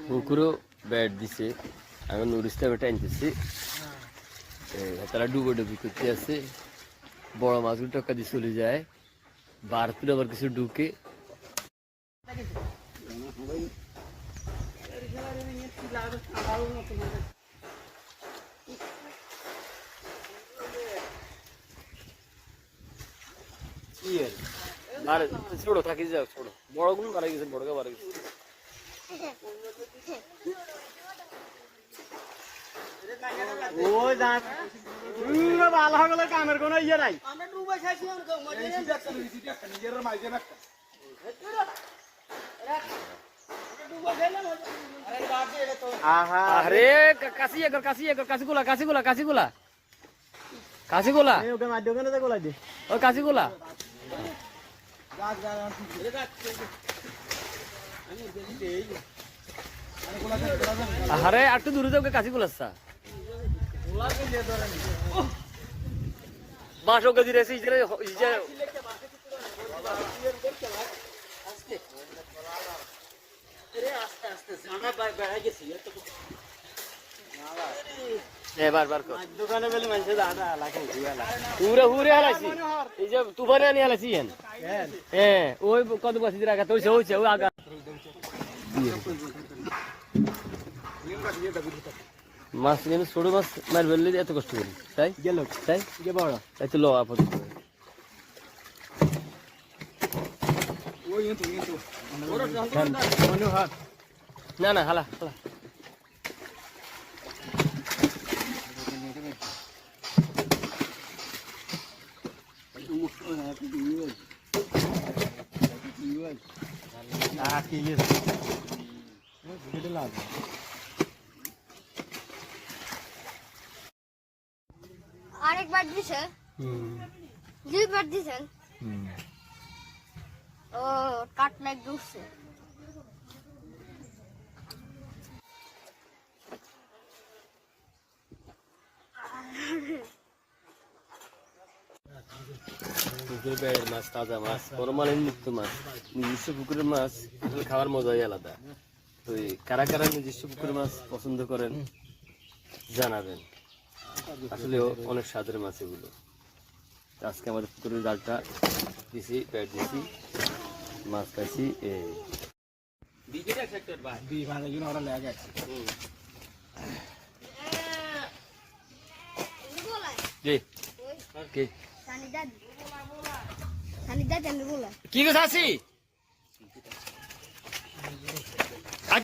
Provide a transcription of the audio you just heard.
পুকুরও bat দিছে আমি নুরিস্তা বেটা আনতেছি তারা ডুবি করতে আছে বড় মাছগুলো টক্কা দিয়ে চলে যায় বারপুরে আবার কিছু ঢুকে ছোট থাকি যাও ছোট বড় গুলো মারা গেছে বড় মারা গেছে কামের কোন ইয়ে নাই আরে কাশিগুলা ওই কাশিগুলা আরে একটু দূরে যাও কাশিগুলা বাঁশো কেজি রেসি দোকানে বেলে মানুষ হুরে হুরে হালাইছি এই যে তুফানে আনি হালাইছি হ্যাঁ ওই কত বছর রাখা তো হয়েছে ওই আগা মাছ কিন্তু ছোট মাছ মার বেললে এত কষ্ট করি তাই গেল তাই বড় তাই তো লো আপদ না না হালা হালা আরেকবার দিছে দুইবার দিছেন ও কাটলা দুসে পুকুরের মাছ তাজা মাছ ফরমালিন মুক্ত মাছ নিজস্ব পুকুরের মাছ খাওয়ার মজাই আলাদা তো কারা কারা নিজস্ব পুকুরের মাছ পছন্দ করেন জানাবেন আসলে অনেক স্বাদের মাছ এগুলো আজকে আমাদের পুকুরের জালটা দিছি প্যাট দিছি মাছ পাইছি কি কি কথা আছি